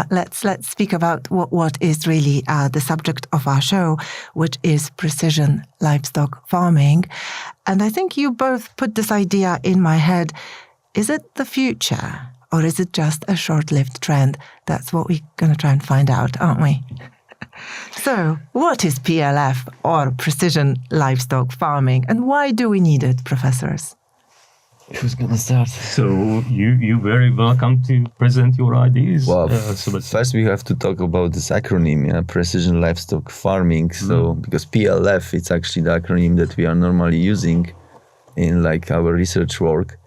let's speak about what is really the subject of our show, which is precision livestock farming. And I think you both put this idea in my head. Is it the future or is it just a short-lived trend? That's what we're going to try and find out, aren't we? So, what is PLF or precision livestock farming and why do we need it, professors? Who's going to start? So you very welcome to present your ideas. Well, first we have to talk about this acronym, precision livestock farming. So because PLF, it's actually the acronym that we are normally using in like our research work.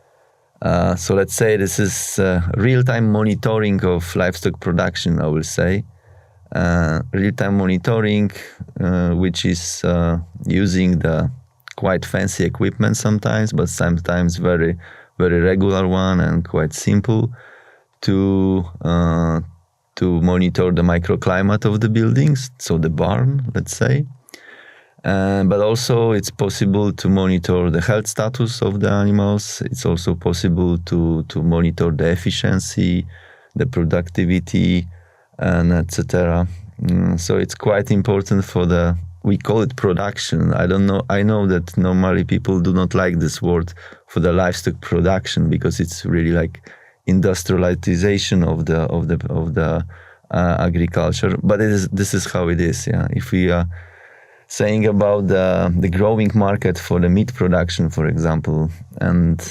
So let's say this is real-time monitoring of livestock production, I will say. Real-time monitoring, which is using the quite fancy equipment sometimes, but sometimes very, very regular one and quite simple to monitor the microclimate of the buildings, so the barn, let's say. But also it's possible to monitor the health status of the animals. It's also possible to monitor the efficiency, the productivity, and etc. So it's quite important for we call it production. I don't know. I know that normally people do not like this word for the livestock production because it's really like industrialization of the agriculture. But this is how it is. Yeah. If we are saying about the growing market for the meat production, for example, and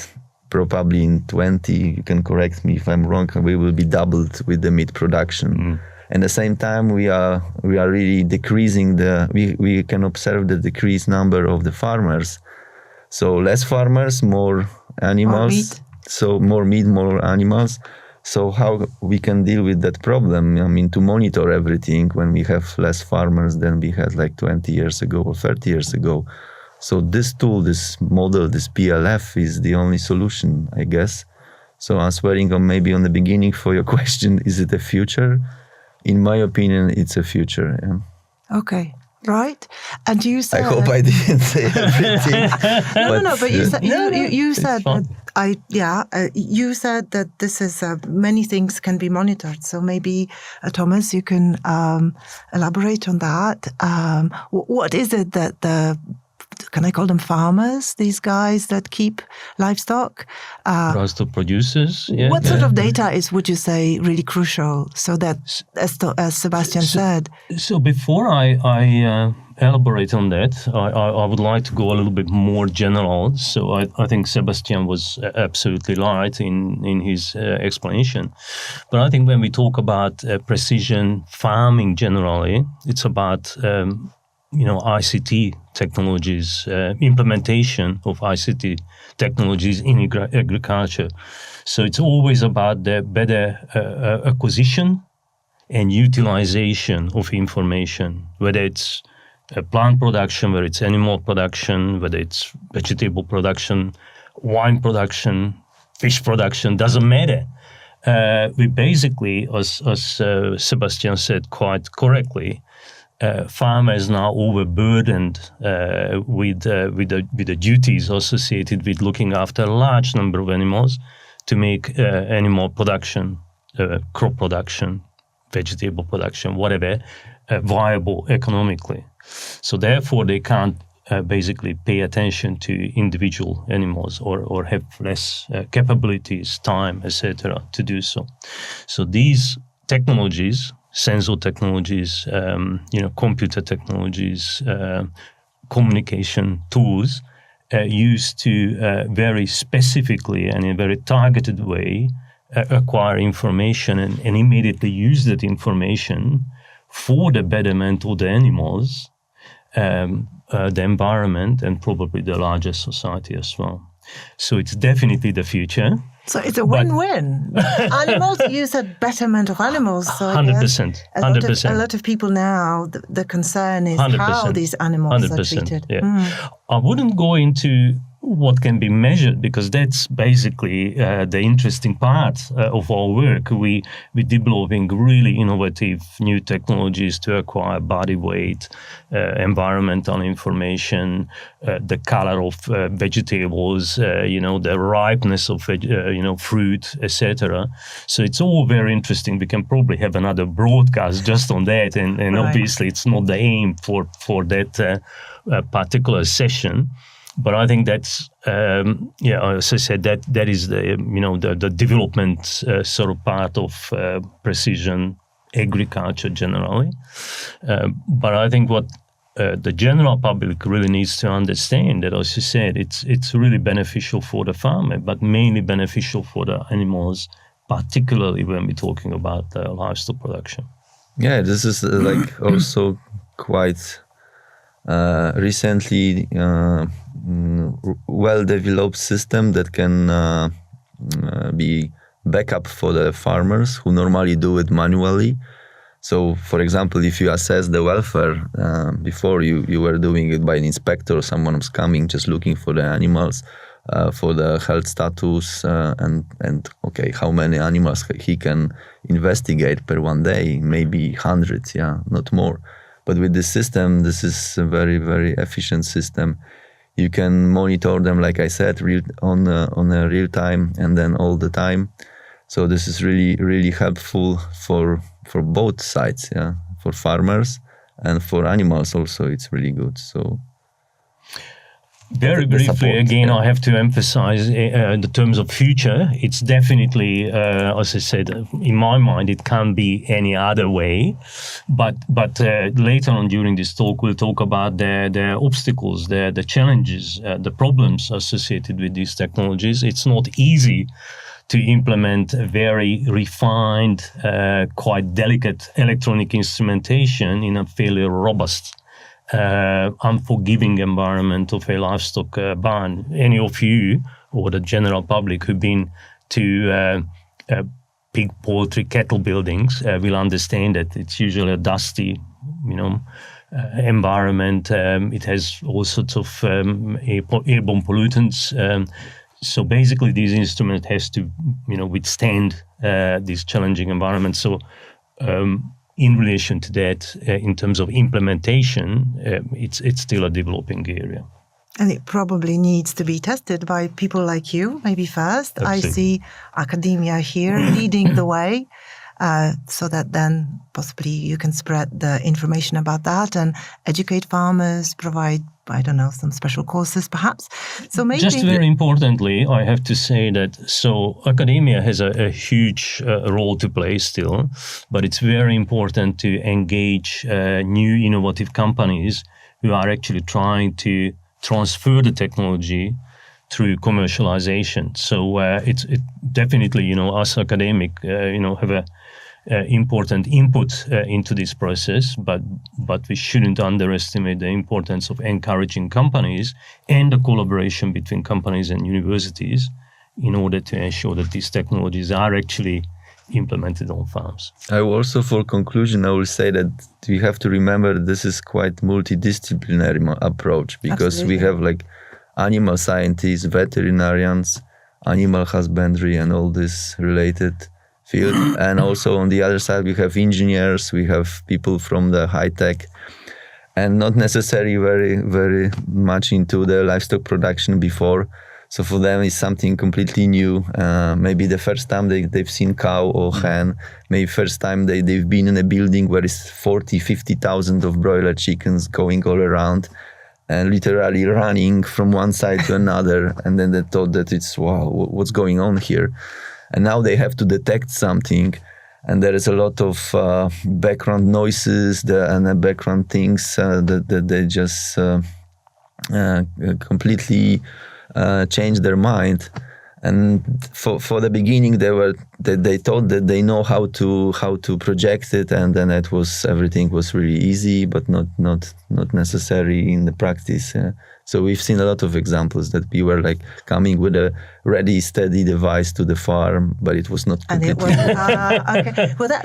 probably in 20, you can correct me if I'm wrong, we will be doubled with the meat production. At the same time, we are really decreasing we can observe the decreased number of the farmers. So less farmers, more animals. More meat. So more meat, more animals. So how we can deal with that problem? I mean, to monitor everything when we have less farmers than we had like 20 years ago or 30 years ago. So this tool, this model, this PLF is the only solution, I guess. So answering maybe on the beginning for your question, is it a future? In my opinion, it's a future. Yeah. Okay, right. And you said... I hope I didn't say everything. No. But you said you said fine. that you said that this is many things can be monitored. So maybe Thomas, you can elaborate on that. What is it that can I call them farmers? These guys that keep livestock. Livestock producers. Yeah. What sort of data would you say, really crucial? So that, as Sebastian said. So before I elaborate on that, I would like to go a little bit more general. So I think Sebastian was absolutely right in his explanation. But I think when we talk about precision farming generally, it's about ICT technologies, implementation of ICT technologies in agriculture. So it's always about the better acquisition and utilization of information, whether it's plant production, whether it's animal production, whether it's vegetable production, wine production, fish production, doesn't matter. We basically, as Sebastian said quite correctly, farmers now overburdened with the duties associated with looking after a large number of animals to make animal production, crop production, vegetable production, whatever, viable economically. So therefore, they can't basically pay attention to individual animals or have less capabilities, time, etc. to do so. So these technologies, sensor technologies, computer technologies, communication tools used to very specifically and in a very targeted way acquire information and immediately use that information for the betterment of the animals, the environment, and probably the larger society as well. So it's definitely the future. So it's a win-win. Animals, you said betterment of animals. So 100%. A lot of people now, the concern is 100%, how these animals are treated. Yeah. I wouldn't go into what can be measured, because that's basically the interesting part of our work. We're developing really innovative new technologies to acquire body weight, environmental information, the color of vegetables, the ripeness of fruit, etc. So it's all very interesting. We can probably have another broadcast just on that, and Right. obviously it's not the aim for that particular session. But I think that's, as I said, that is the development sort of part of precision agriculture generally. But I think what the general public really needs to understand, that, as you said, it's really beneficial for the farmer, but mainly beneficial for the animals, particularly when we're talking about livestock production. Yeah, this is also quite recently well-developed system that can be backup for the farmers who normally do it manually. So, for example, if you assess the welfare, before you were doing it by an inspector, someone was coming just looking for the animals, for the health status, and okay, how many animals he can investigate per one day, maybe hundreds, not more. But with this system, this is a very, very efficient system. You can monitor them, like I said, on a real time and then all the time. So this is really, really helpful for both sides, for farmers and for animals also. It's really good. So. Very briefly, again, I have to emphasize the terms of future. It's definitely, as I said, in my mind, it can't be any other way. But later on during this talk, we'll talk about the obstacles, the challenges, the problems associated with these technologies. It's not easy to implement a very refined, quite delicate electronic instrumentation in a fairly robust, unforgiving environment of a livestock barn. Any of you or the general public who've been to pig, poultry, cattle buildings will understand that it's usually a dusty, environment. It has all sorts of airborne pollutants. So basically, this instrument has to, withstand this challenging environment. So. In relation to that, in terms of implementation, it's still a developing area. And it probably needs to be tested by people like you, maybe first. Absolutely. I see academia here leading the way, so that then possibly you can spread the information about that and educate farmers, provide, some special courses perhaps. So maybe... Just very importantly, I have to say that, so academia has a huge role to play still, but it's very important to engage new innovative companies who are actually trying to transfer the technology through commercialization. So it definitely, us academic, have a important input into this process, but we shouldn't underestimate the importance of encouraging companies and the collaboration between companies and universities in order to ensure that these technologies are actually implemented on farms. I will also, for conclusion, I will say that we have to remember this is quite multidisciplinary approach, because Absolutely. we have animal scientists, veterinarians, animal husbandry, and all this related field. And also on the other side, we have engineers, we have people from the high tech, and not necessarily very, very much into the livestock production before. So for them, it's something completely new. Maybe the first time they've seen cow or hen, maybe first time they've been in a building where it's 40, 50,000 of broiler chickens going all around and literally running from one side to another. And then they thought that it's, wow, what's going on here? And now they have to detect something, and there is a lot of background noises and background things that they just completely change their mind. And for the beginning, they thought that they know how to project it, and then everything was really easy, but not necessary in the practice. So we've seen a lot of examples that we were coming with a ready, steady device to the farm, but it was not completely. And it was okay. Well,